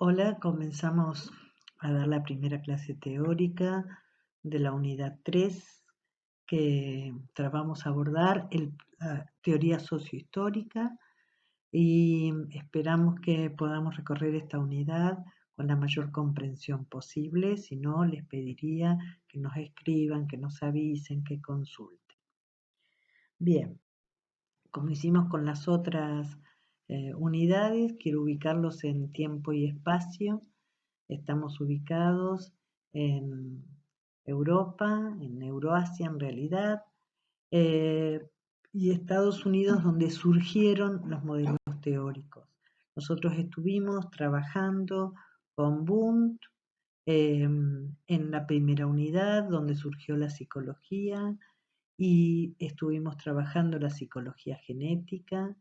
Hola, comenzamos a dar la primera clase teórica de la unidad 3 que vamos a abordar la teoría sociohistórica y esperamos que podamos recorrer esta unidad con la mayor comprensión posible. Si no, les pediría que nos escriban, que nos avisen, que consulten. Bien, como hicimos con las otras unidades, quiero ubicarlos en tiempo y espacio. Estamos ubicados en Europa, en Euroasia en realidad, eh, y Estados Unidos, donde surgieron los modelos teóricos. Nosotros estuvimos trabajando con Wundt en la primera unidad, donde surgió la psicología, y estuvimos trabajando la psicología genética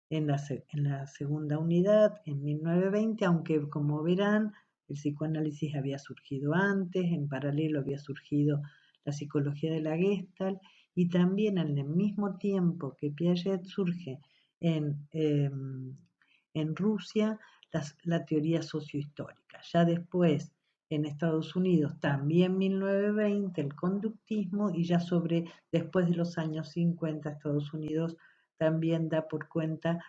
en la segunda unidad, en 1920, aunque como verán, el psicoanálisis había surgido antes, en paralelo había surgido la psicología de la Gestalt, y también en el mismo tiempo que Piaget surge en Rusia la teoría sociohistórica. Ya después, en Estados Unidos, también 1920, el conductismo, y ya después de los años 50, Estados Unidos también da por cuenta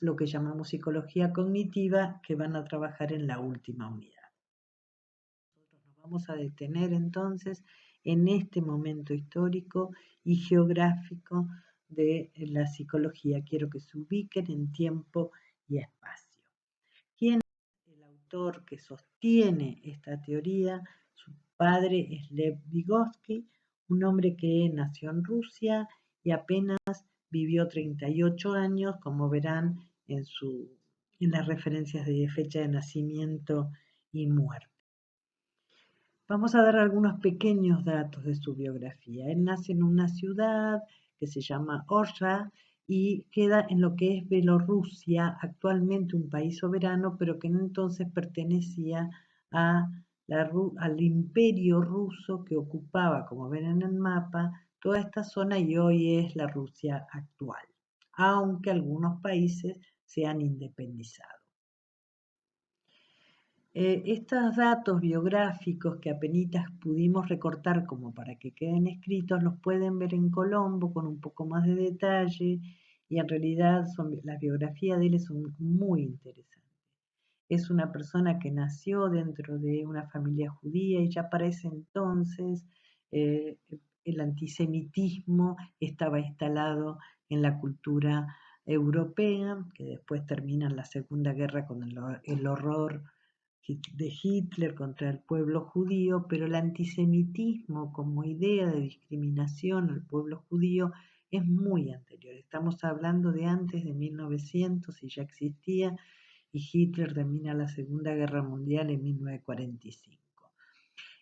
lo que llamamos psicología cognitiva, que van a trabajar en la última unidad. Nosotros nos vamos a detener entonces en este momento histórico y geográfico de la psicología. Quiero que se ubiquen en tiempo y espacio. ¿Quién es el autor que sostiene esta teoría? Su padre es Lev Vygotsky, un hombre que nació en Rusia y apenas vivió 38 años, como verán en las referencias de fecha de nacimiento y muerte. Vamos a dar algunos pequeños datos de su biografía. Él nace en una ciudad que se llama Orsha y queda en lo que es Bielorrusia, actualmente un país soberano, pero que entonces pertenecía al imperio ruso que ocupaba, como ven en el mapa, toda esta zona, y hoy es la Rusia actual, aunque algunos países se han independizado. Estos datos biográficos que apenas pudimos recortar como para que queden escritos, los pueden ver en Colombo con un poco más de detalle, y en realidad las biografías de él son muy interesantes. Es una persona que nació dentro de una familia judía, y ya para ese entonces eh, el antisemitismo estaba instalado en la cultura europea, que después termina en la Segunda Guerra con el horror de Hitler contra el pueblo judío, pero el antisemitismo como idea de discriminación al pueblo judío es muy anterior. Estamos hablando de antes de 1900 y ya existía, y Hitler termina la Segunda Guerra Mundial en 1945.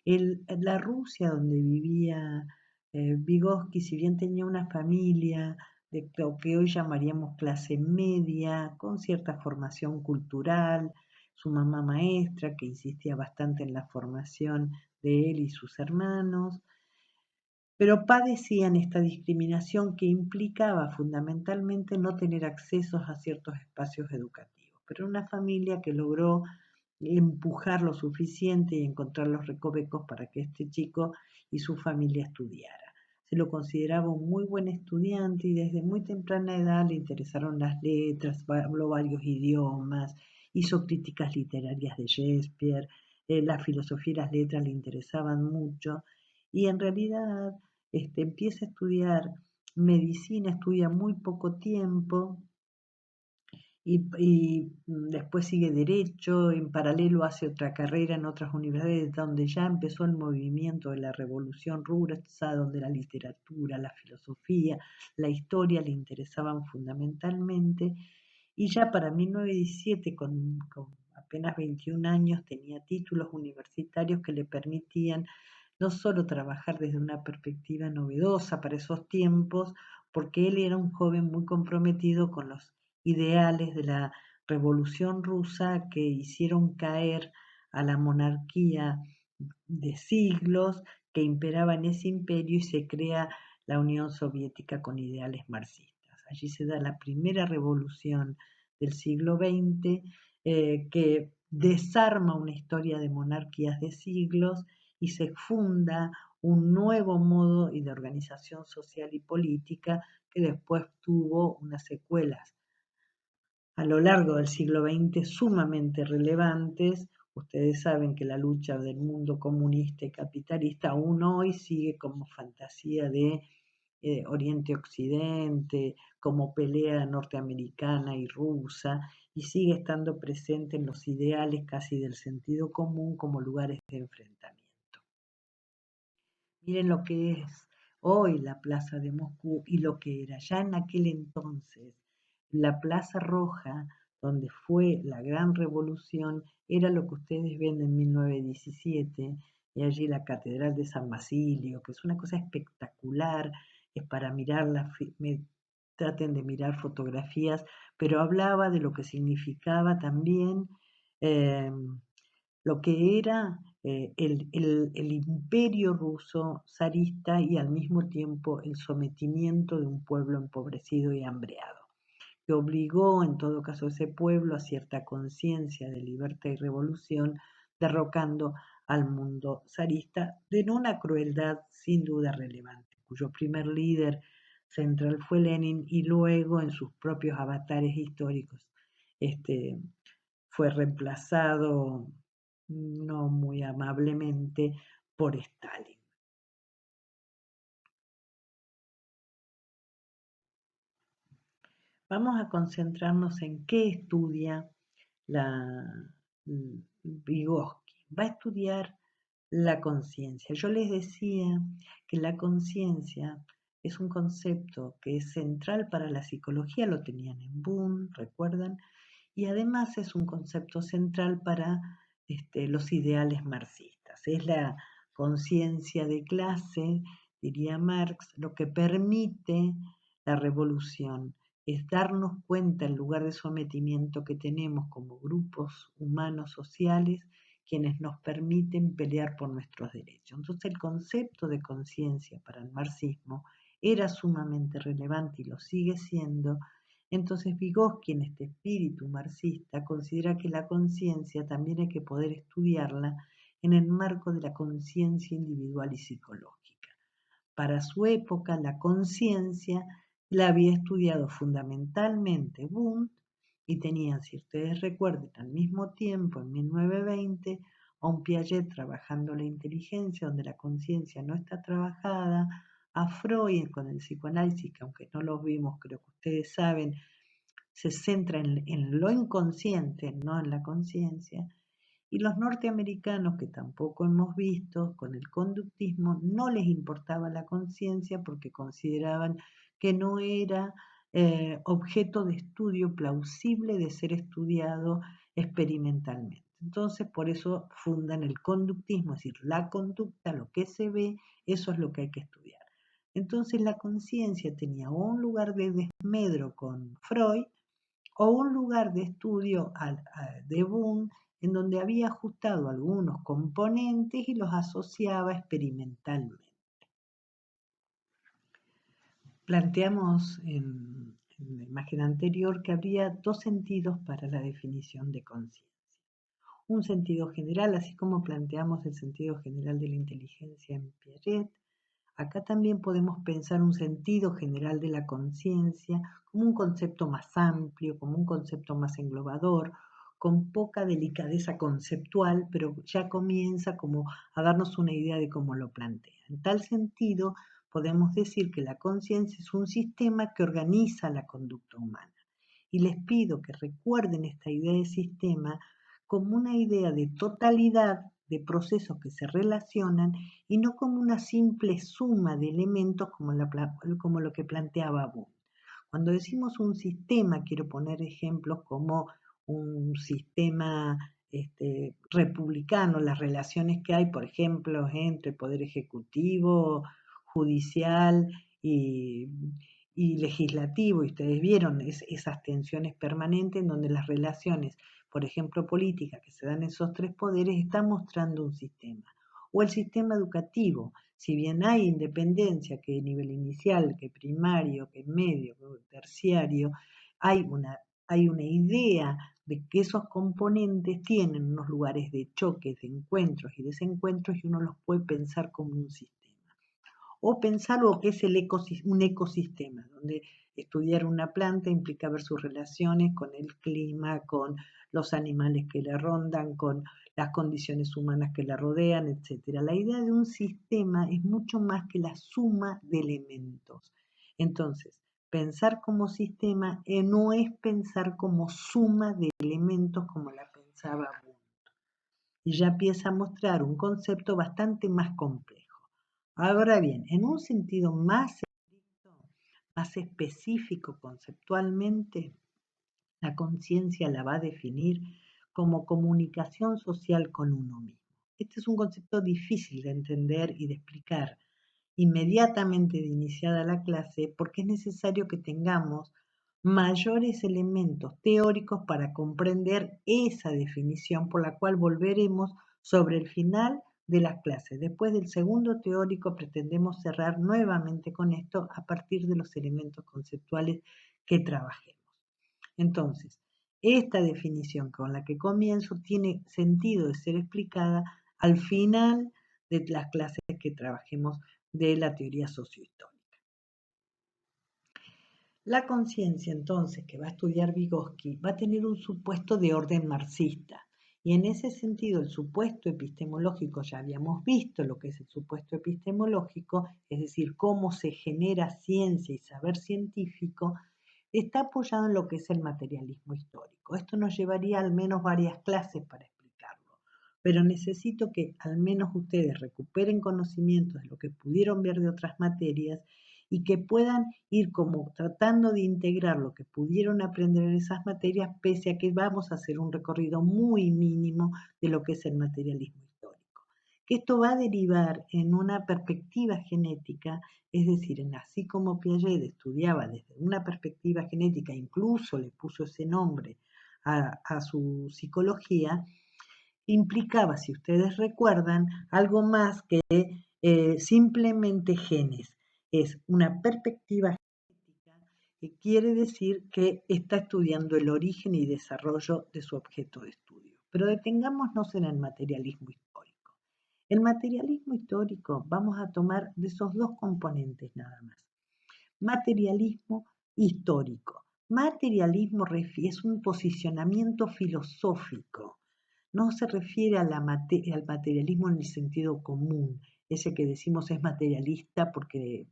La Rusia donde vivía Vygotsky, si bien tenía una familia de lo que hoy llamaríamos clase media, con cierta formación cultural, su mamá maestra, que insistía bastante en la formación de él y sus hermanos, pero padecían esta discriminación que implicaba fundamentalmente no tener accesos a ciertos espacios educativos. Pero una familia que logró empujar lo suficiente y encontrar los recovecos para que este chico y su familia estudiara. Se lo consideraba un muy buen estudiante y desde muy temprana edad le interesaron las letras, habló varios idiomas, hizo críticas literarias de Shakespeare, la filosofía y las letras le interesaban mucho, y en realidad empieza a estudiar medicina, estudia muy poco tiempo, y después sigue derecho, en paralelo hace otra carrera en otras universidades donde ya empezó el movimiento de la revolución rusa, donde la literatura, la filosofía, la historia le interesaban fundamentalmente, y ya para 1917, con apenas 21 años, tenía títulos universitarios que le permitían no solo trabajar desde una perspectiva novedosa para esos tiempos, porque él era un joven muy comprometido con los ideales de la Revolución Rusa que hicieron caer a la monarquía de siglos que imperaba en ese imperio, y se crea la Unión Soviética con ideales marxistas. Allí se da la primera revolución del siglo XX, que desarma una historia de monarquías de siglos y se funda un nuevo modo de organización social y política que después tuvo unas secuelas a lo largo del siglo XX sumamente relevantes. Ustedes saben que la lucha del mundo comunista y capitalista aún hoy sigue como fantasía de Oriente-Occidente, como pelea norteamericana y rusa, y sigue estando presente en los ideales casi del sentido común como lugares de enfrentamiento. Miren lo que es hoy la Plaza de Moscú y lo que era ya en aquel entonces la Plaza Roja, donde fue la gran revolución, era lo que ustedes ven en 1917, y allí la Catedral de San Basilio, que es una cosa espectacular, es para mirarla, traten de mirar fotografías, pero hablaba de lo que significaba también eh, lo que era el imperio ruso zarista y al mismo tiempo el sometimiento de un pueblo empobrecido y hambreado, que obligó en todo caso a ese pueblo a cierta conciencia de libertad y revolución, derrocando al mundo zarista de una crueldad sin duda relevante, cuyo primer líder central fue Lenin y luego en sus propios avatares históricos este, fue reemplazado no muy amablemente por Stalin. Vamos a concentrarnos en qué estudia la Vygotsky. Va a estudiar la conciencia. Yo les decía que la conciencia es un concepto que es central para la psicología, lo tenían en Boone, recuerdan, y además es un concepto central para los ideales marxistas. Es la conciencia de clase, diría Marx, lo que permite la revolución, es darnos cuenta el lugar de sometimiento que tenemos como grupos humanos sociales, quienes nos permiten pelear por nuestros derechos. Entonces el concepto de conciencia para el marxismo era sumamente relevante y lo sigue siendo. Entonces Vygotsky, en este espíritu marxista, considera que la conciencia también hay que poder estudiarla en el marco de la conciencia individual y psicológica. Para su época, la conciencia la había estudiado fundamentalmente Wundt y tenían, si ustedes recuerdan, al mismo tiempo, en 1920, a un Piaget trabajando la inteligencia, donde la conciencia no está trabajada, a Freud con el psicoanálisis, que aunque no los vimos, creo que ustedes saben, se centra en lo inconsciente, no en la conciencia, y los norteamericanos, que tampoco hemos visto, con el conductismo, no les importaba la conciencia porque consideraban que no era objeto de estudio plausible de ser estudiado experimentalmente. Entonces, por eso fundan el conductismo, es decir, la conducta, lo que se ve, eso es lo que hay que estudiar. Entonces, la conciencia tenía un lugar de desmedro con Freud, o un lugar de estudio de Boone en donde había ajustado algunos componentes y los asociaba experimentalmente. Planteamos en la imagen anterior que habría dos sentidos para la definición de conciencia. Un sentido general, así como planteamos el sentido general de la inteligencia en Piaget, acá también podemos pensar un sentido general de la conciencia como un concepto más amplio, como un concepto más englobador, con poca delicadeza conceptual, pero ya comienza como a darnos una idea de cómo lo plantea. En tal sentido, podemos decir que la conciencia es un sistema que organiza la conducta humana. Y les pido que recuerden esta idea de sistema como una idea de totalidad de procesos que se relacionan y no como una simple suma de elementos como lo que planteaba Boone. Cuando decimos un sistema, quiero poner ejemplos como un sistema republicano, las relaciones que hay, por ejemplo, entre poder ejecutivo, judicial y legislativo, y ustedes vieron esas tensiones permanentes en donde las relaciones, por ejemplo, políticas que se dan en esos tres poderes, están mostrando un sistema. O el sistema educativo, si bien hay independencia, que a nivel inicial, que primario, que medio, que terciario, hay una hay una idea de que esos componentes tienen unos lugares de choques, de encuentros y desencuentros y uno los puede pensar como un sistema. O pensar lo que es un ecosistema, donde estudiar una planta implica ver sus relaciones con el clima, con los animales que la rondan, con las condiciones humanas que la rodean, etc. La idea de un sistema es mucho más que la suma de elementos. Entonces, pensar como sistema no es pensar como suma de elementos como la pensaba Wundt. Y ya empieza a mostrar un concepto bastante más complejo. Ahora bien, en un sentido más estricto, más específico conceptualmente, la conciencia la va a definir como comunicación social con uno mismo. Este es un concepto difícil de entender y de explicar inmediatamente de iniciada la clase porque es necesario que tengamos mayores elementos teóricos para comprender esa definición por la cual volveremos sobre el final de las clases. Después del segundo teórico pretendemos cerrar nuevamente con esto a partir de los elementos conceptuales que trabajemos. Entonces, esta definición con la que comienzo tiene sentido de ser explicada al final de las clases que trabajemos de la teoría sociohistórica. La conciencia, entonces, que va a estudiar Vygotsky, va a tener un supuesto de orden marxista. Y en ese sentido, el supuesto epistemológico, ya habíamos visto lo que es el supuesto epistemológico, es decir, cómo se genera ciencia y saber científico, está apoyado en lo que es el materialismo histórico. Esto nos llevaría al menos varias clases para explicarlo, pero necesito que al menos ustedes recuperen conocimientos de lo que pudieron ver de otras materias y que puedan ir como tratando de integrar lo que pudieron aprender en esas materias, pese a que vamos a hacer un recorrido muy mínimo de lo que es el materialismo histórico. Que esto va a derivar en una perspectiva genética, es decir, en así como Piaget estudiaba desde una perspectiva genética, incluso le puso ese nombre a su psicología, implicaba, si ustedes recuerdan, algo más que simplemente genes. Es una perspectiva genética que quiere decir que está estudiando el origen y desarrollo de su objeto de estudio. Pero detengámonos en el materialismo histórico. El materialismo histórico vamos a tomar de esos dos componentes nada más. Materialismo histórico. Materialismo es un posicionamiento filosófico. No se refiere al materialismo en el sentido común, ese que decimos es materialista porque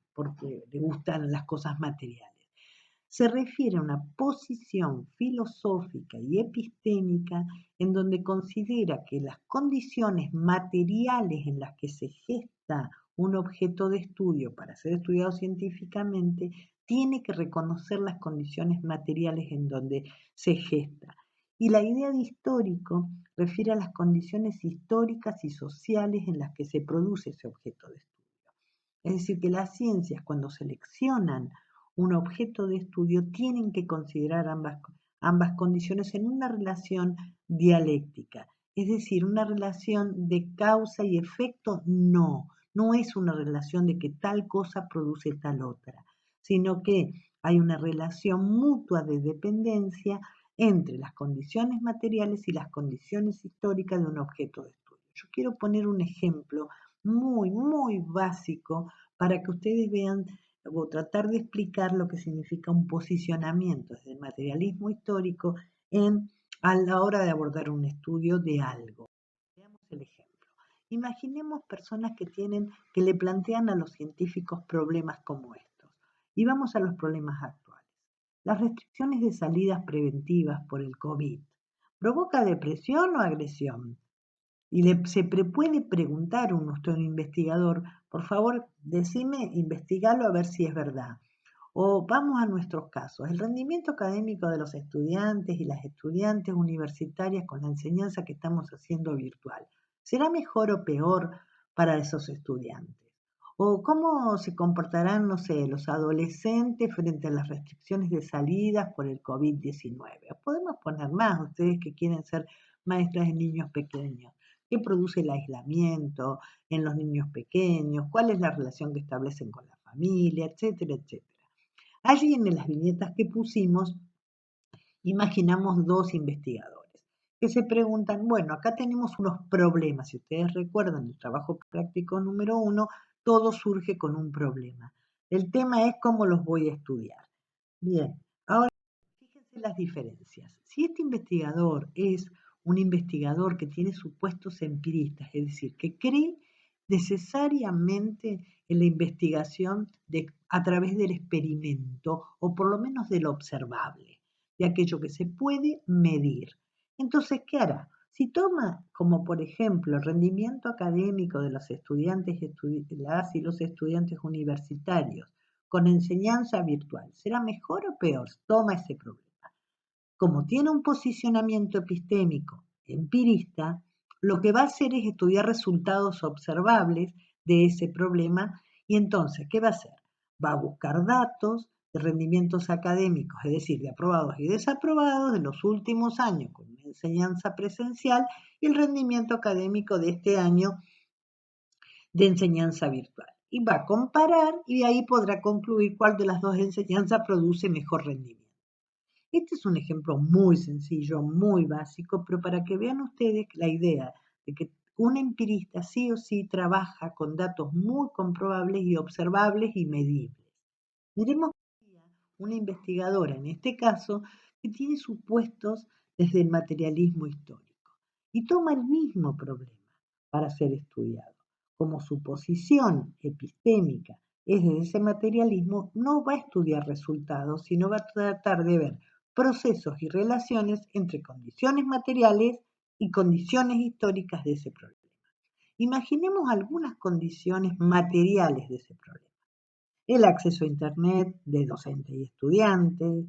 le gustan las cosas materiales. Se refiere a una posición filosófica y epistémica en donde considera que las condiciones materiales en las que se gesta un objeto de estudio para ser estudiado científicamente tiene que reconocer las condiciones materiales en donde se gesta. Y la idea de histórico refiere a las condiciones históricas y sociales en las que se produce ese objeto de estudio. Es decir, que las ciencias, cuando seleccionan un objeto de estudio, tienen que considerar ambas condiciones en una relación dialéctica. Es decir, una relación de causa y efecto, no es una relación de que tal cosa produce tal otra, sino que hay una relación mutua de dependencia entre las condiciones materiales y las condiciones históricas de un objeto de estudio. Yo quiero poner un ejemplo muy, muy básico para que ustedes vean o tratar de explicar lo que significa un posicionamiento desde el materialismo histórico a la hora de abordar un estudio de algo. Veamos el ejemplo. Imaginemos personas que le plantean a los científicos problemas como estos. Y vamos a los problemas actuales. Las restricciones de salidas preventivas por el COVID. ¿Provoca depresión o agresión? Y se puede preguntar usted, un investigador, por favor, decime, investigalo a ver si es verdad. O vamos a nuestros casos. El rendimiento académico de los estudiantes y las estudiantes universitarias con la enseñanza que estamos haciendo virtual. ¿Será mejor o peor para esos estudiantes? ¿O cómo se comportarán, no sé, los adolescentes frente a las restricciones de salidas por el COVID-19? Podemos poner más, ustedes que quieren ser maestras de niños pequeños. ¿Qué produce el aislamiento en los niños pequeños? ¿Cuál es la relación que establecen con la familia? Etcétera, etcétera. Allí en las viñetas que pusimos, Imaginamos dos investigadores que se preguntan, bueno, acá tenemos unos problemas. Si ustedes recuerdan el trabajo práctico número 1, todo surge con un problema. El tema es cómo los voy a estudiar. Bien, ahora fíjense las diferencias. Si este investigador es un investigador que tiene supuestos empiristas, es decir, que cree necesariamente en la investigación a través del experimento o por lo menos de lo observable, de aquello que se puede medir. Entonces, ¿qué hará? Si toma como por ejemplo el rendimiento académico de los estudiantes, las y los estudiantes universitarios con enseñanza virtual, ¿será mejor o peor? Toma ese problema. Como tiene un posicionamiento epistémico empirista, lo que va a hacer es estudiar resultados observables de ese problema y entonces, ¿qué va a hacer? Va a buscar datos de rendimientos académicos, es decir, de aprobados y desaprobados de los últimos años con una enseñanza presencial y el rendimiento académico de este año de enseñanza virtual. Y va a comparar y de ahí podrá concluir cuál de las dos enseñanzas produce mejor rendimiento. Este es un ejemplo muy sencillo, muy básico, pero para que vean ustedes la idea de que un empirista sí o sí trabaja con datos muy comprobables y observables y medibles. Miremos una investigadora, en este caso, que tiene supuestos desde el materialismo histórico y toma el mismo problema para ser estudiado. Como su posición epistémica es desde ese materialismo, no va a estudiar resultados, sino va a tratar de ver procesos y relaciones entre condiciones materiales y condiciones históricas de ese problema. Imaginemos algunas condiciones materiales de ese problema. El acceso a Internet de docentes y estudiantes,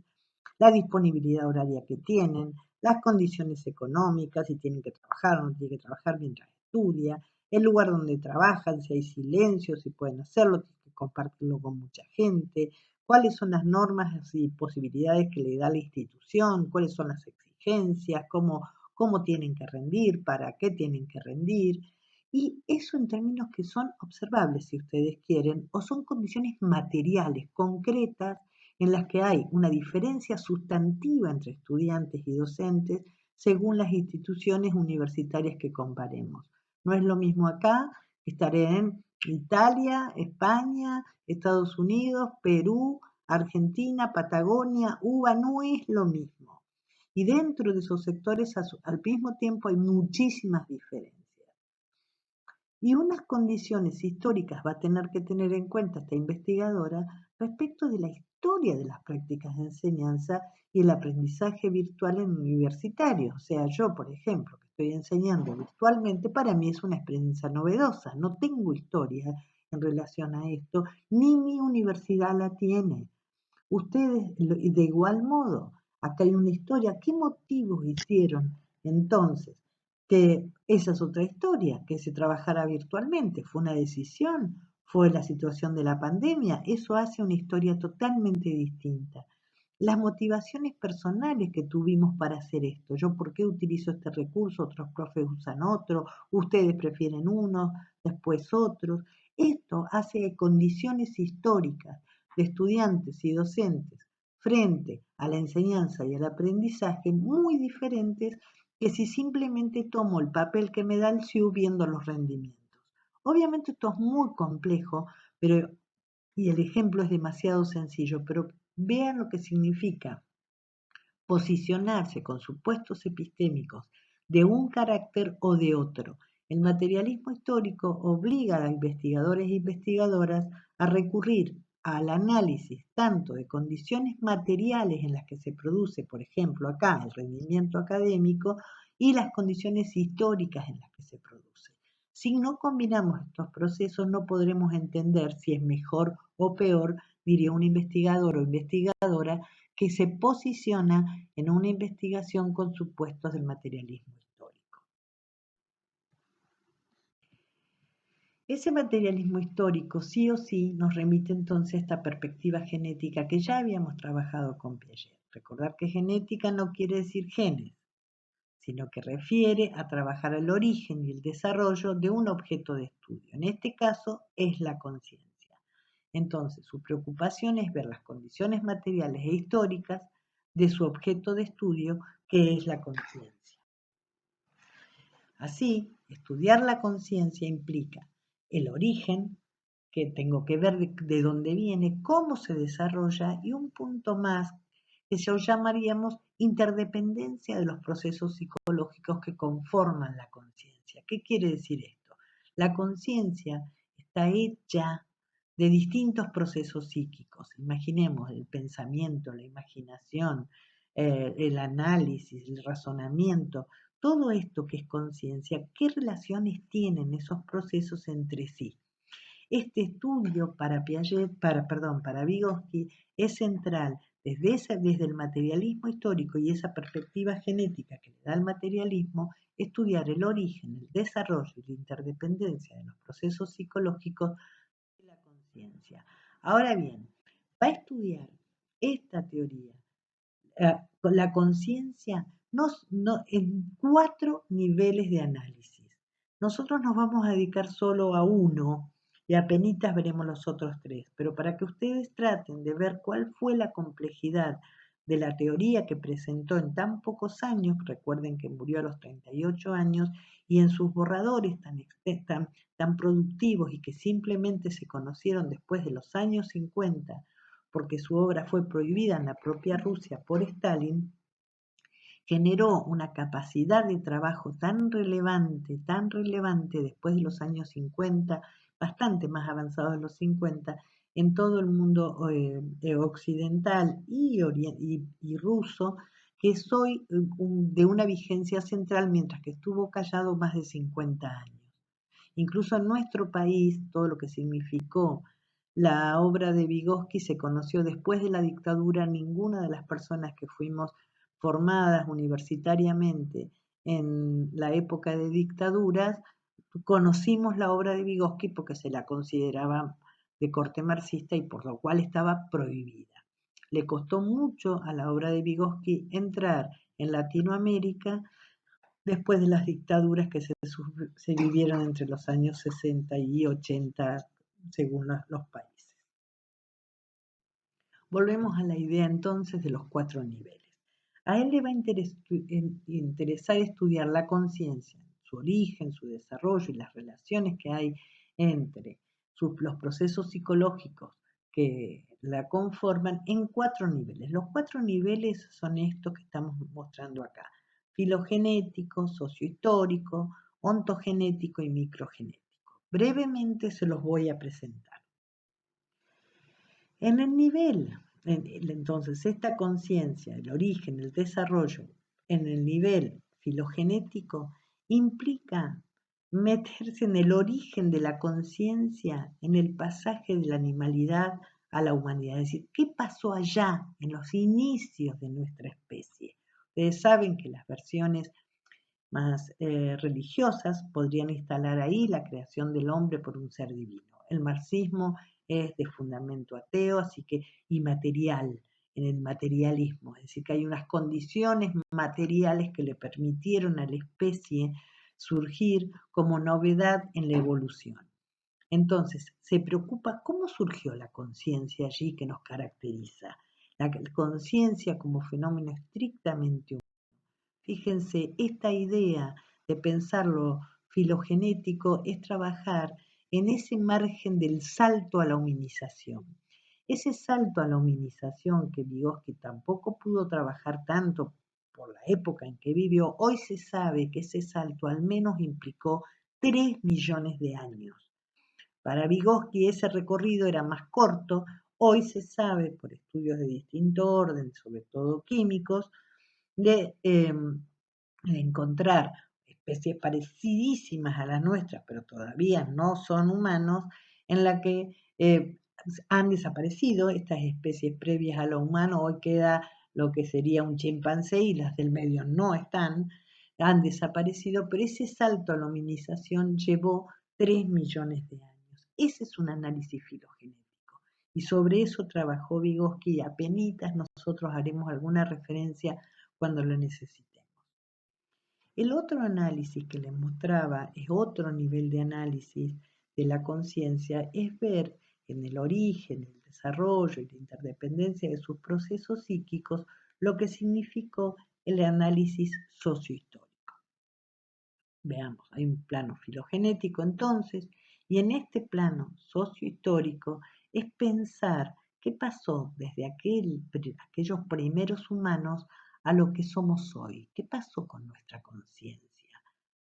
la disponibilidad horaria que tienen, las condiciones económicas, si tienen que trabajar o no tienen que trabajar mientras estudia, el lugar donde trabajan, si hay silencio, si pueden hacerlo, tienen que compartirlo con mucha gente, cuáles son las normas y posibilidades que le da la institución, cuáles son las exigencias, cómo tienen que rendir, para qué tienen que rendir. Y eso en términos que son observables, si ustedes quieren, o son condiciones materiales, concretas, en las que hay una diferencia sustantiva entre estudiantes y docentes según las instituciones universitarias que comparemos. No es lo mismo acá que estar en Italia, España, Estados Unidos, Perú, Argentina, Patagonia, UBA, no es lo mismo. Y dentro de esos sectores al mismo tiempo hay muchísimas diferencias. Y unas condiciones históricas va a tener que tener en cuenta esta investigadora respecto de la historia de las prácticas de enseñanza y el aprendizaje virtual en universitarios. O sea, yo, por ejemplo, que estoy enseñando virtualmente, para mí es una experiencia novedosa. No tengo historia en relación a esto, ni mi universidad la tiene. Ustedes, de igual modo, acá hay una historia. ¿Qué motivos hicieron entonces que esa es otra historia, que se trabajara virtualmente? ¿Fue una decisión? ¿Fue la situación de la pandemia? Eso hace una historia totalmente distinta. Las motivaciones personales que tuvimos para hacer esto. Yo, ¿por qué utilizo este recurso? Otros profes usan otro, ustedes prefieren uno, después otros. Esto hace condiciones históricas de estudiantes y docentes frente a la enseñanza y al aprendizaje muy diferentes que si simplemente tomo el papel que me da el SIU viendo los rendimientos. Obviamente esto es muy complejo, pero, y el ejemplo es demasiado sencillo, pero vean lo que significa posicionarse con supuestos epistémicos de un carácter o de otro. El materialismo histórico obliga a investigadores e investigadoras a recurrir al análisis tanto de condiciones materiales en las que se produce, por ejemplo, acá el rendimiento académico, y las condiciones históricas en las que se produce. Si no combinamos estos procesos, no podremos entender si es mejor o peor, diría un investigador o investigadora, que se posiciona en una investigación con supuestos del materialismo histórico. Ese materialismo histórico sí o sí nos remite entonces a esta perspectiva genética que ya habíamos trabajado con Piaget. Recordar que genética no quiere decir genes, sino que refiere a trabajar el origen y el desarrollo de un objeto de estudio. En este caso es la conciencia. Entonces, su preocupación es ver las condiciones materiales e históricas de su objeto de estudio, que es la conciencia. Así, estudiar la conciencia implica el origen, que tengo que ver de dónde viene, cómo se desarrolla y un punto más que yo llamaríamos interdependencia de los procesos psicológicos que conforman la conciencia. ¿Qué quiere decir esto? La conciencia está hecha de distintos procesos psíquicos. Imaginemos el pensamiento, la imaginación, el análisis, el razonamiento, todo esto que es conciencia, ¿qué relaciones tienen esos procesos entre sí? Este estudio para Piaget, para Vygotsky, es central desde el materialismo histórico y esa perspectiva genética que le da el materialismo, estudiar el origen, el desarrollo y la interdependencia de los procesos psicológicos de la conciencia. Ahora bien, va a estudiar esta teoría, la conciencia, en 4 niveles de análisis. Nosotros nos vamos a dedicar solo a uno y apenas veremos los otros 3, pero para que ustedes traten de ver cuál fue la complejidad de la teoría que presentó en tan pocos años, recuerden que murió a los 38 años, y en sus borradores tan productivos y que simplemente se conocieron después de los años 50, porque su obra fue prohibida en la propia Rusia por Stalin, generó una capacidad de trabajo tan relevante después de los años 50, bastante más avanzados de los 50, en todo el mundo occidental y ruso, que es hoy de una vigencia central, mientras que estuvo callado más de 50 años. Incluso en nuestro país, todo lo que significó la obra de Vygotsky se conoció después de la dictadura. Ninguna de las personas que fuimos formadas universitariamente en la época de dictaduras conocimos la obra de Vygotsky porque se la consideraba de corte marxista y por lo cual estaba prohibida. Le costó mucho a la obra de Vygotsky entrar en Latinoamérica después de las dictaduras que se vivieron entre los años 60 y 80 según los países. Volvemos a la idea entonces de los 4 niveles. A él le va a interesar estudiar la conciencia, su origen, su desarrollo y las relaciones que hay entre los procesos psicológicos que la conforman en 4 niveles. Los 4 niveles son estos que estamos mostrando acá: filogenético, sociohistórico, ontogenético y microgenético. Brevemente se los voy a presentar. En el nivel, entonces, esta conciencia, el origen, el desarrollo, en el nivel filogenético, implica meterse en el origen de la conciencia, en el pasaje de la animalidad a la humanidad. Es decir, ¿qué pasó allá en los inicios de nuestra especie? Ustedes saben que las versiones más religiosas podrían instalar ahí la creación del hombre por un ser divino. El marxismo es de fundamento ateo, así que inmaterial, en el materialismo, es decir, que hay unas condiciones materiales que le permitieron a la especie surgir como novedad en la evolución. Entonces, se preocupa cómo surgió la conciencia allí que nos caracteriza. La conciencia como fenómeno estrictamente humano. Fíjense, esta idea de pensar lo filogenético es trabajar en ese margen del salto a la hominización. Ese salto a la hominización que Vygotsky tampoco pudo trabajar tanto por la época en que vivió, hoy se sabe que ese salto al menos implicó 3 millones de años. Para Vygotsky ese recorrido era más corto. Hoy se sabe, por estudios de distinto orden, sobre todo químicos, de encontrar especies parecidísimas a las nuestras, pero todavía no son humanos, en la que han desaparecido estas especies previas a lo humano. Hoy queda lo que sería un chimpancé y las del medio no están, han desaparecido, pero ese salto a la hominización llevó 3 millones de años. Ese es un análisis filogenético. Y sobre eso trabajó Vygotsky y apenas nosotros haremos alguna referencia cuando lo necesitemos. El otro análisis que les mostraba, es otro nivel de análisis de la conciencia, es ver en el origen, el desarrollo y la interdependencia de sus procesos psíquicos lo que significó el análisis sociohistórico. Veamos, hay un plano filogenético entonces, y en este plano sociohistórico es pensar qué pasó desde aquellos primeros humanos a lo que somos hoy, qué pasó con nuestra conciencia.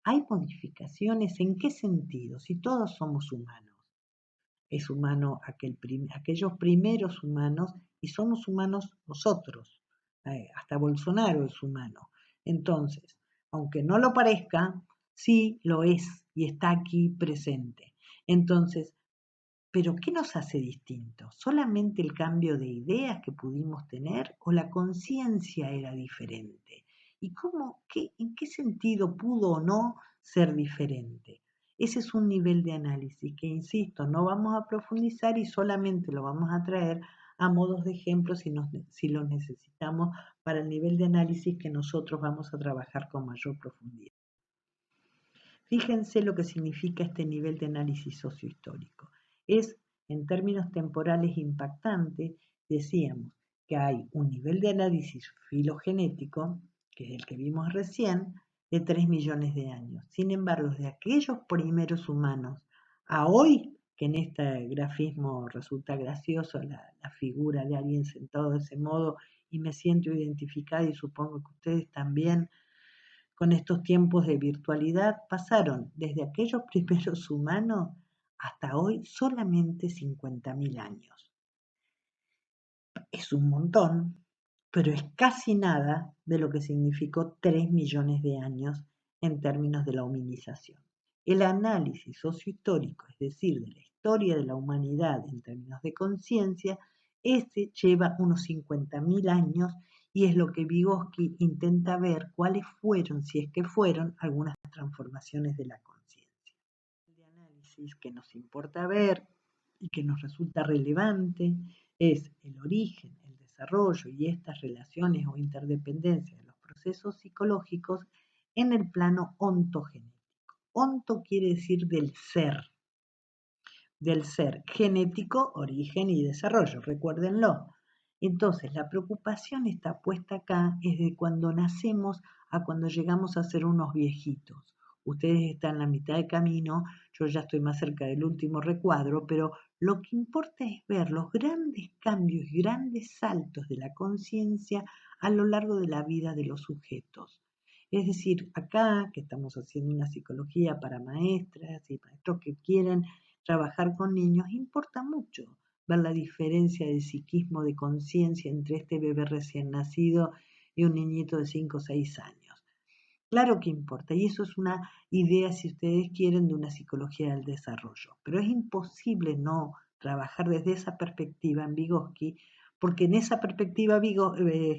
¿Hay modificaciones? ¿En qué sentido? Si todos somos humanos. Es humano aquellos primeros humanos y somos humanos nosotros. Hasta Bolsonaro es humano. Entonces, aunque no lo parezca, sí lo es y está aquí presente. Entonces, ¿pero qué nos hace distintos? ¿Solamente el cambio de ideas que pudimos tener o la conciencia era diferente? ¿Y en qué sentido pudo o no ser diferente? Ese es un nivel de análisis que, insisto, no vamos a profundizar y solamente lo vamos a traer a modos de ejemplo si los necesitamos para el nivel de análisis que nosotros vamos a trabajar con mayor profundidad. Fíjense lo que significa este nivel de análisis sociohistórico. Es, en términos temporales, impactante. Decíamos que hay un nivel de análisis filogenético, que es el que vimos recién, de 3 millones de años. Sin embargo, de aquellos primeros humanos a hoy, que en este grafismo resulta gracioso la figura de alguien sentado de ese modo, y me siento identificada y supongo que ustedes también, con estos tiempos de virtualidad, pasaron desde aquellos primeros humanos hasta hoy solamente 50.000 años. Es un montón, pero es casi nada de lo que significó 3 millones de años en términos de la hominización. El análisis sociohistórico, es decir, de la historia de la humanidad en términos de conciencia, este lleva unos 50.000 años y es lo que Vygotsky intenta ver cuáles fueron, si es que fueron, algunas transformaciones de la conciencia. El análisis que nos importa ver y que nos resulta relevante es el origen, el desarrollo y estas relaciones o interdependencias de los procesos psicológicos en el plano ontogenético. Onto quiere decir del ser genético, origen y desarrollo, recuérdenlo. Entonces, la preocupación está puesta acá desde cuando nacemos a cuando llegamos a ser unos viejitos. Ustedes están en la mitad de camino, yo ya estoy más cerca del último recuadro, pero lo que importa es ver los grandes cambios y grandes saltos de la conciencia a lo largo de la vida de los sujetos. Es decir, acá que estamos haciendo una psicología para maestras y maestros que quieren trabajar con niños, importa mucho ver la diferencia de psiquismo, de conciencia entre este bebé recién nacido y un niñito de 5 o 6 años. Claro que importa, y eso es una idea, si ustedes quieren, de una psicología del desarrollo. Pero es imposible no trabajar desde esa perspectiva en Vygotsky, porque en esa perspectiva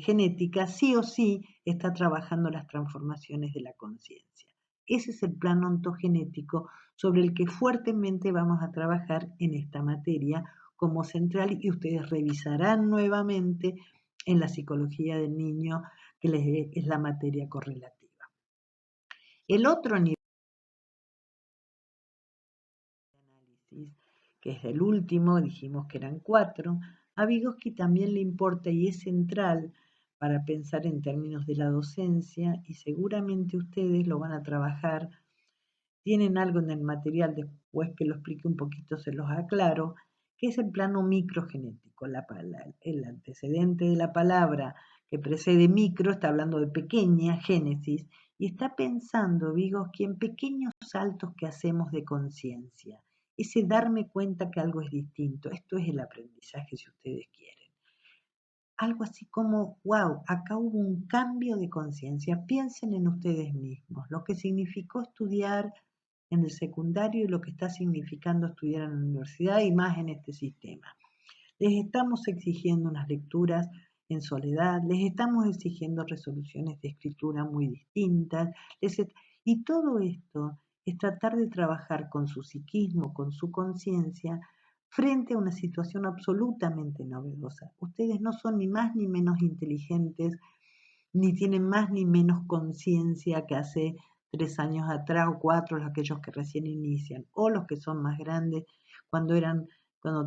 genética sí o sí está trabajando las transformaciones de la conciencia. Ese es el plano ontogenético sobre el que fuertemente vamos a trabajar en esta materia como central y ustedes revisarán nuevamente en la psicología del niño, que es la materia correlativa. El otro nivel de análisis, que es el último, dijimos que eran 4, a Vygotsky también le importa y es central para pensar en términos de la docencia y seguramente ustedes lo van a trabajar. Tienen algo en el material, después que lo explique un poquito se los aclaro, que es el plano microgenético. El antecedente de la palabra que precede micro está hablando de pequeña, génesis, y está pensando, Vygotsky, en pequeños saltos que hacemos de conciencia. Ese darme cuenta que algo es distinto. Esto es el aprendizaje, si ustedes quieren. Algo así como, wow, acá hubo un cambio de conciencia. Piensen en ustedes mismos, lo que significó estudiar en el secundario y lo que está significando estudiar en la universidad y más en este sistema. Les estamos exigiendo unas lecturas en soledad, les estamos exigiendo resoluciones de escritura muy distintas, y todo esto es tratar de trabajar con su psiquismo, con su conciencia, frente a una situación absolutamente novedosa. Ustedes no son ni más ni menos inteligentes, ni tienen más ni menos conciencia que hace 3 años atrás o 4, aquellos que recién inician, o los que son más grandes cuando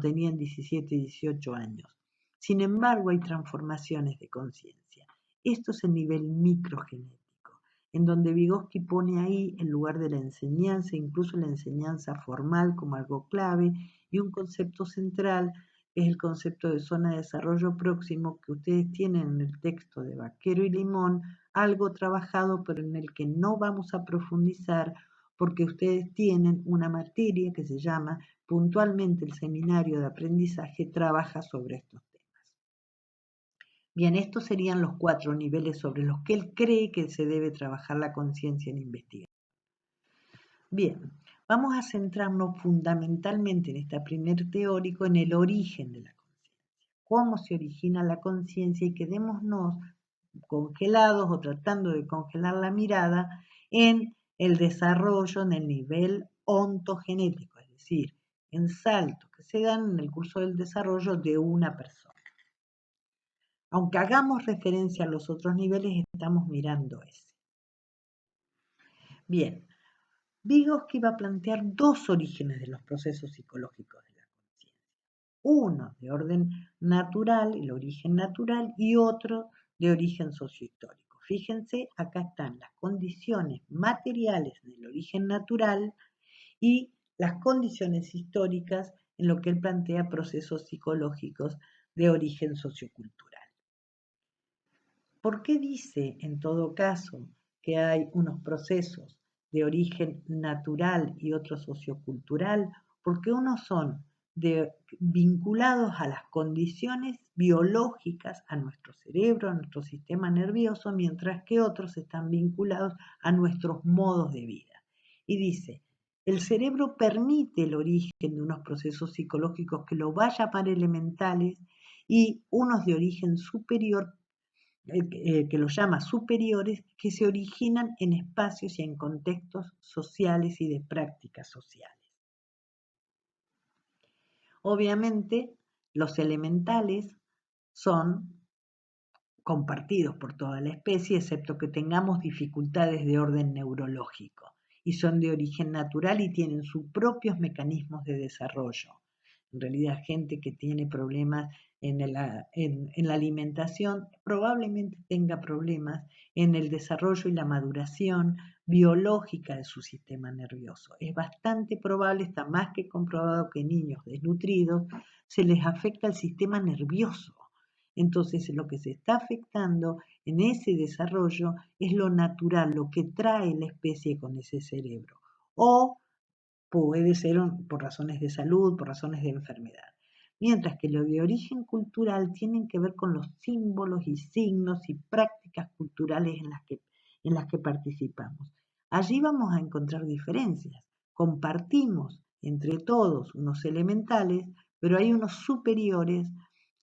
tenían 17 y 18 años. Sin embargo, hay transformaciones de conciencia. Esto es el nivel microgenético, en donde Vygotsky pone ahí, en lugar de la enseñanza, incluso la enseñanza formal como algo clave, y un concepto central es el concepto de zona de desarrollo próximo que ustedes tienen en el texto de Vaquero y Limón, algo trabajado, pero en el que no vamos a profundizar porque ustedes tienen una materia que se llama puntualmente el seminario de aprendizaje trabaja sobre estos temas. Bien, estos serían los 4 niveles sobre los que él cree que se debe trabajar la conciencia en investigación. Bien, vamos a centrarnos fundamentalmente en este primer teórico en el origen de la conciencia. Cómo se origina la conciencia y quedémonos congelados o tratando de congelar la mirada en el desarrollo en el nivel ontogenético, es decir, en saltos que se dan en el curso del desarrollo de una persona. Aunque hagamos referencia a los otros niveles, estamos mirando ese. Bien, Vygotsky va a plantear 2 orígenes de los procesos psicológicos de la conciencia. Uno de orden natural, el origen natural, y otro de origen sociohistórico. Fíjense, acá están las condiciones materiales del origen natural y las condiciones históricas en lo que él plantea procesos psicológicos de origen sociocultural. ¿Por qué dice, en todo caso, que hay unos procesos de origen natural y otros sociocultural? Porque unos son vinculados a las condiciones biológicas, a nuestro cerebro, a nuestro sistema nervioso, mientras que otros están vinculados a nuestros modos de vida. Y dice, el cerebro permite el origen de unos procesos psicológicos que lo va a llamar elementales y unos de origen superior que los llama superiores, que se originan en espacios y en contextos sociales y de prácticas sociales. Obviamente, los elementales son compartidos por toda la especie, excepto que tengamos dificultades de orden neurológico, y son de origen natural y tienen sus propios mecanismos de desarrollo. En realidad, gente que tiene problemas en la alimentación probablemente tenga problemas en el desarrollo y la maduración biológica de su sistema nervioso. Es bastante probable, está más que comprobado que niños desnutridos se les afecta el sistema nervioso. Entonces, lo que se está afectando en ese desarrollo es lo natural, lo que trae la especie con ese cerebro. O puede ser por razones de salud, por razones de enfermedad. Mientras que lo de origen cultural tienen que ver con los símbolos y signos y prácticas culturales en las que participamos. Allí vamos a encontrar diferencias. Compartimos entre todos unos elementales, pero hay unos superiores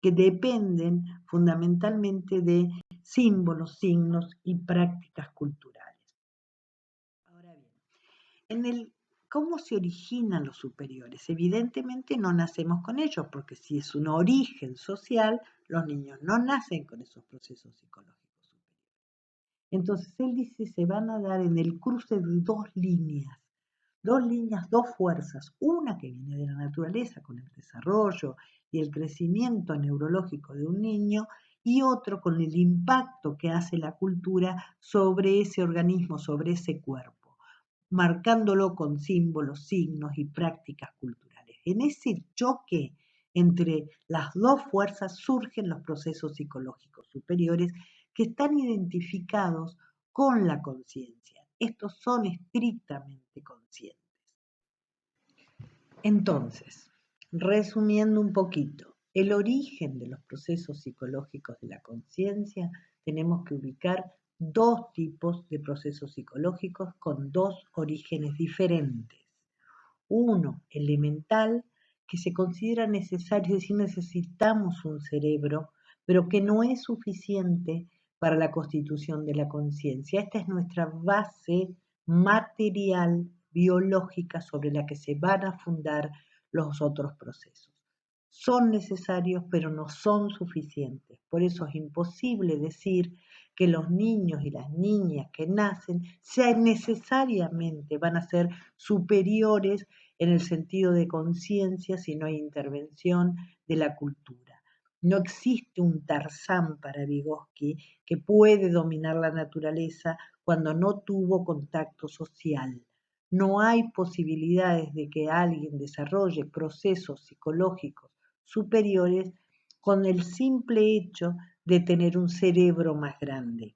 que dependen fundamentalmente de símbolos, signos y prácticas culturales. Ahora bien, ¿cómo se originan los superiores? Evidentemente no nacemos con ellos, porque si es un origen social, los niños no nacen con esos procesos psicológicos superiores. Entonces él dice, se van a dar en el cruce de 2 líneas, 2 fuerzas, una que viene de la naturaleza con el desarrollo y el crecimiento neurológico de un niño, y otro con el impacto que hace la cultura sobre ese organismo, sobre ese cuerpo, marcándolo con símbolos, signos y prácticas culturales. En ese choque entre las 2 fuerzas surgen los procesos psicológicos superiores que están identificados con la conciencia. Estos son estrictamente conscientes. Entonces, resumiendo un poquito, el origen de los procesos psicológicos de la conciencia, tenemos que ubicar 2 tipos de procesos psicológicos con 2 orígenes diferentes. Uno, elemental, que se considera necesario, es decir, necesitamos un cerebro, pero que no es suficiente para la constitución de la conciencia. Esta es nuestra base material, biológica, sobre la que se van a fundar los otros procesos. Son necesarios, pero no son suficientes. Por eso es imposible decir que los niños y las niñas que nacen necesariamente van a ser superiores en el sentido de conciencia si no hay intervención de la cultura. No existe un Tarzán para Vygotsky que puede dominar la naturaleza cuando no tuvo contacto social. No hay posibilidades de que alguien desarrolle procesos psicológicos superiores con el simple hecho de tener un cerebro más grande.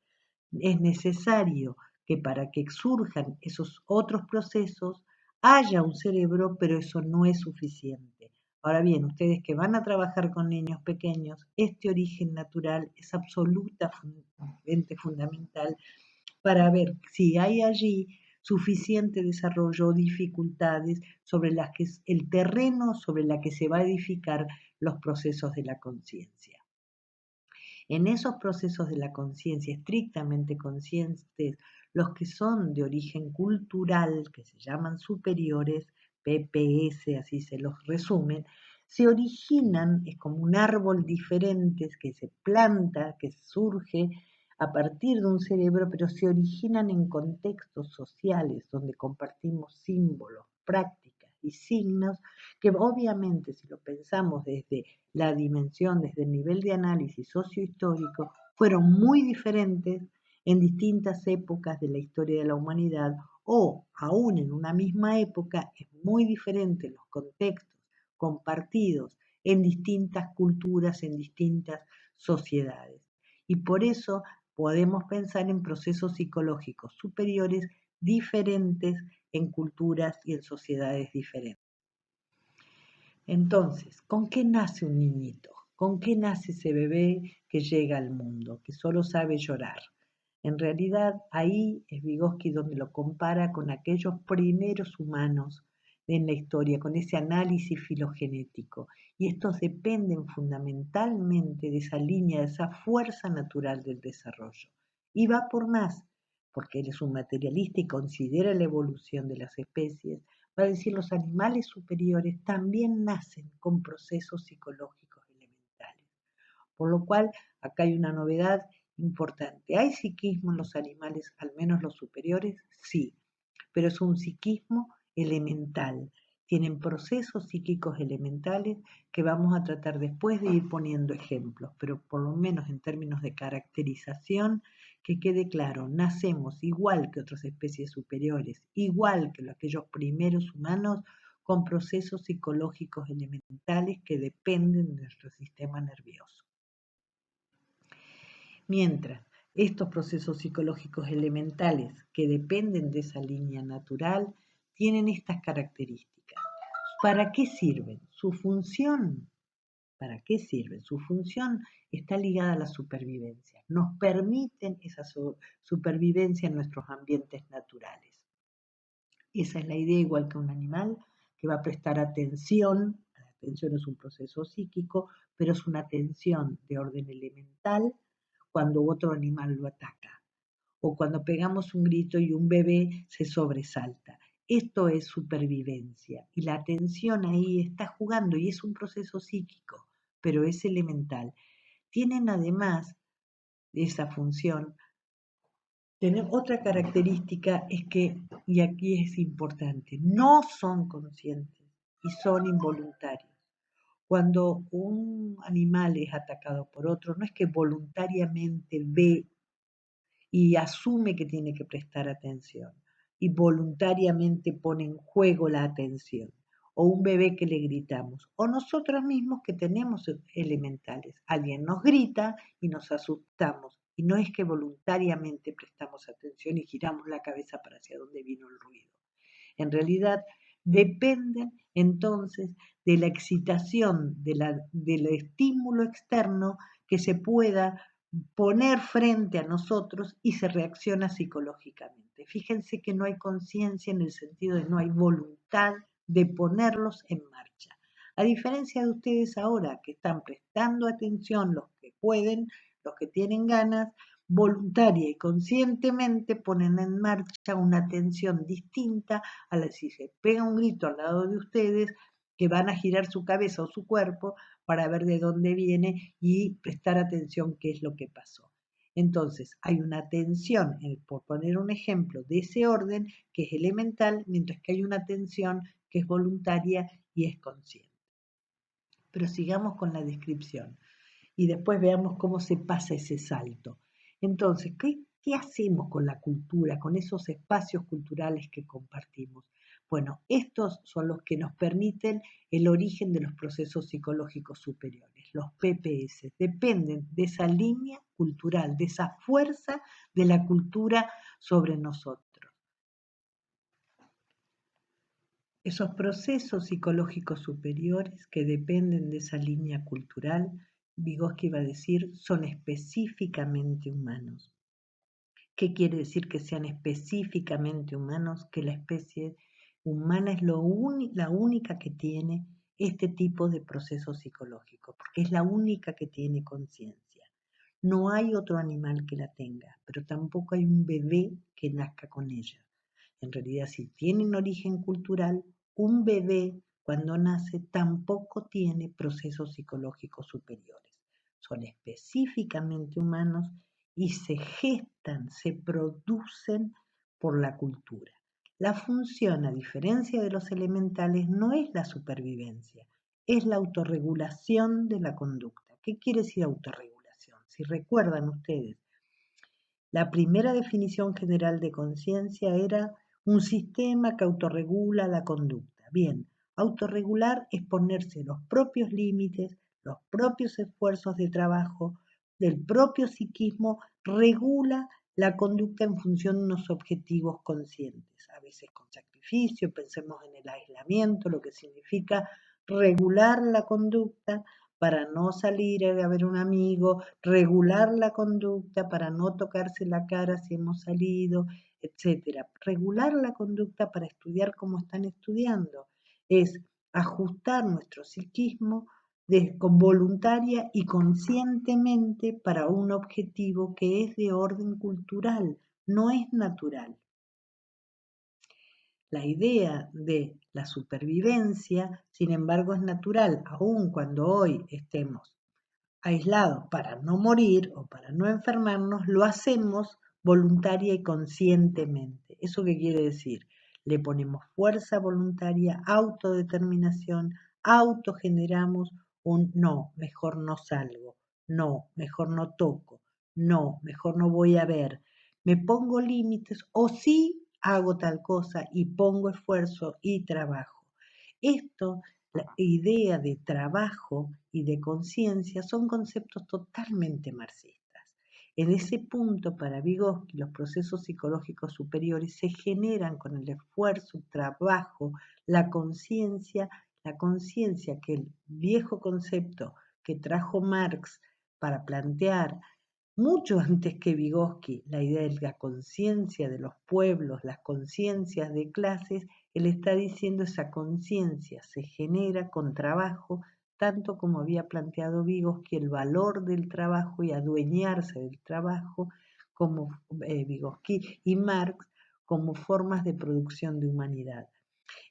Es necesario que para que surjan esos otros procesos haya un cerebro, pero eso no es suficiente. Ahora bien, ustedes que van a trabajar con niños pequeños, este origen natural es absolutamente fundamental para ver si hay allí suficiente desarrollo o dificultades sobre las que es el terreno sobre la que se va a edificar los procesos de la conciencia. En esos procesos de la conciencia estrictamente conscientes, los que son de origen cultural, que se llaman superiores, PPS, así se los resumen, se originan, es como un árbol diferente que se planta, que surge a partir de un cerebro, pero se originan en contextos sociales donde compartimos símbolos, prácticas y signos que obviamente si lo pensamos desde la dimensión, desde el nivel de análisis sociohistórico, fueron muy diferentes en distintas épocas de la historia de la humanidad o aún en una misma época es muy diferente los contextos compartidos en distintas culturas, en distintas sociedades. Y por eso podemos pensar en procesos psicológicos superiores diferentes en culturas y en sociedades diferentes. Entonces, ¿con qué nace un niñito? ¿Con qué nace ese bebé que llega al mundo, que solo sabe llorar? En realidad, ahí es Vygotsky donde lo compara con aquellos primeros humanos en la historia, con ese análisis filogenético. Y estos dependen fundamentalmente de esa línea, de esa fuerza natural del desarrollo. Y va por más, porque él es un materialista y considera la evolución de las especies, va a decir los animales superiores también nacen con procesos psicológicos elementales. Por lo cual, acá hay una novedad importante. ¿Hay psiquismo en los animales, al menos los superiores? Sí, pero es un psiquismo elemental. Tienen procesos psíquicos elementales que vamos a tratar después de ir poniendo ejemplos, pero por lo menos en términos de caracterización, que quede claro, nacemos igual que otras especies superiores, igual que aquellos primeros humanos, con procesos psicológicos elementales que dependen de nuestro sistema nervioso. Mientras estos procesos psicológicos elementales que dependen de esa línea natural tienen estas características. ¿Para qué sirven? Su función, ¿para qué sirven? Su función está ligada a la supervivencia. Nos permiten esa supervivencia en nuestros ambientes naturales. Esa es la idea, igual que un animal que va a prestar atención. La atención es un proceso psíquico, pero es una atención de orden elemental cuando otro animal lo ataca, o cuando pegamos un grito y un bebé se sobresalta. Esto es supervivencia y la atención ahí está jugando y es un proceso psíquico, pero es elemental. Tienen además de esa función, otra característica es que, y aquí es importante, no son conscientes y son involuntarios. Cuando un animal es atacado por otro, no es que voluntariamente ve y asume que tiene que prestar atención y voluntariamente pone en juego la atención, o un bebé que le gritamos, o nosotros mismos que tenemos elementales. Alguien nos grita y nos asustamos, y no es que voluntariamente prestamos atención y giramos la cabeza para hacia dónde vino el ruido. En realidad dependen entonces de la excitación, del estímulo externo que se pueda poner frente a nosotros y se reacciona psicológicamente. Fíjense que no hay conciencia en el sentido de no hay voluntad de ponerlos en marcha. A diferencia de ustedes ahora que están prestando atención, los que pueden, los que tienen ganas, voluntaria y conscientemente ponen en marcha una atención distinta a la si se pega un grito al lado de ustedes, que van a girar su cabeza o su cuerpo para ver de dónde viene y prestar atención qué es lo que pasó. Entonces, hay una atención, por poner un ejemplo, de ese orden que es elemental, mientras que hay una atención que es voluntaria y es consciente. Pero sigamos con la descripción. y después veamos cómo se pasa ese salto. Entonces, ¿qué hacemos con la cultura, con esos espacios culturales que compartimos? Bueno, estos son los que nos permiten el origen de los procesos psicológicos superiores. Los PPS dependen de esa línea cultural, de esa fuerza de la cultura sobre nosotros. Esos procesos psicológicos superiores que dependen de esa línea cultural, Vygotsky va a decir, son específicamente humanos. ¿Qué quiere decir que sean específicamente humanos? Que la especie humana es la única que tiene este tipo de procesos psicológicos, porque es la única que tiene conciencia. No hay otro animal que la tenga, pero tampoco hay un bebé que nazca con ella. En realidad, si tienen origen cultural, un bebé cuando nace tampoco tiene procesos psicológicos superiores. Son específicamente humanos y se gestan, se producen por la cultura. La función, a diferencia de los elementales, no es la supervivencia, es la autorregulación de la conducta. ¿Qué quiere decir autorregulación? Si recuerdan ustedes, la primera definición general de conciencia era un sistema que autorregula la conducta. Bien, autorregular es ponerse los propios límites, los propios esfuerzos de trabajo, del propio psiquismo, regula la conducta en función de unos objetivos conscientes, a veces con sacrificio, pensemos en el aislamiento, lo que significa regular la conducta para no salir a ver un amigo, regular la conducta para no tocarse la cara si hemos salido, etcétera. Regular la conducta para estudiar como están estudiando es ajustar nuestro psiquismo con voluntaria y conscientemente para un objetivo que es de orden cultural, no es natural. La idea de la supervivencia, sin embargo, es natural, aun cuando hoy estemos aislados para no morir o para no enfermarnos, lo hacemos voluntaria y conscientemente. ¿Eso qué quiere decir? Le ponemos fuerza voluntaria, autodeterminación, autogeneramos un no, mejor no salgo, no, mejor no toco, no, mejor no voy a ver. Me pongo límites o sí hago tal cosa y pongo esfuerzo y trabajo. Esto, la idea de trabajo y de conciencia son conceptos totalmente marxistas. En ese punto, para Vygotsky, los procesos psicológicos superiores se generan con el esfuerzo, trabajo, la conciencia que el viejo concepto que trajo Marx para plantear mucho antes que Vygotsky, la idea de la conciencia de los pueblos, las conciencias de clases, él está diciendo esa conciencia se genera con trabajo, tanto como había planteado Vygotsky el valor del trabajo y adueñarse del trabajo, como Vygotsky y Marx, como formas de producción de humanidad.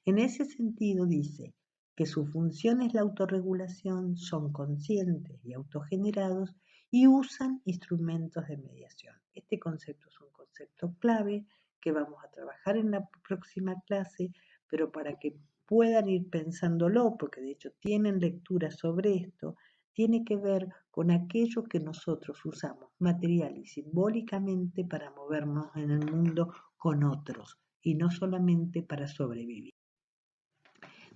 En ese sentido dice que su función es la autorregulación, son conscientes y autogenerados y usan instrumentos de mediación. Este concepto es un concepto clave que vamos a trabajar en la próxima clase, pero para que puedan ir pensándolo, porque de hecho tienen lectura sobre esto, tiene que ver con aquello que nosotros usamos material y simbólicamente para movernos en el mundo con otros y no solamente para sobrevivir.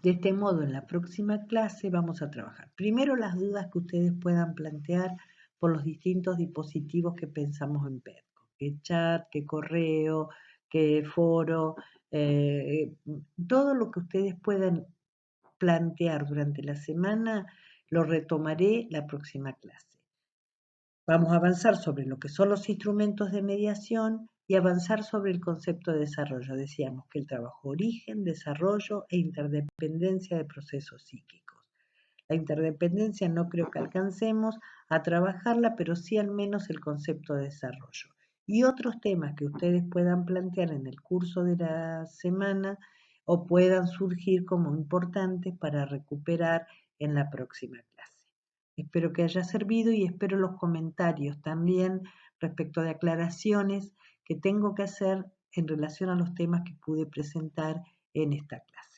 De este modo, en la próxima clase vamos a trabajar primero las dudas que ustedes puedan plantear por los distintos dispositivos que pensamos en PERCO, qué chat, qué correo, qué foro, todo lo que ustedes puedan plantear durante la semana lo retomaré la próxima clase. Vamos a avanzar sobre lo que son los instrumentos de mediación y avanzar sobre el concepto de desarrollo. Decíamos que el trabajo origen, desarrollo e interdependencia de procesos psíquicos. La interdependencia no creo que alcancemos a trabajarla, pero sí al menos el concepto de desarrollo. Y otros temas que ustedes puedan plantear en el curso de la semana o puedan surgir como importantes para recuperar en la próxima clase. Espero que haya servido y espero los comentarios también respecto de aclaraciones que tengo que hacer en relación a los temas que pude presentar en esta clase.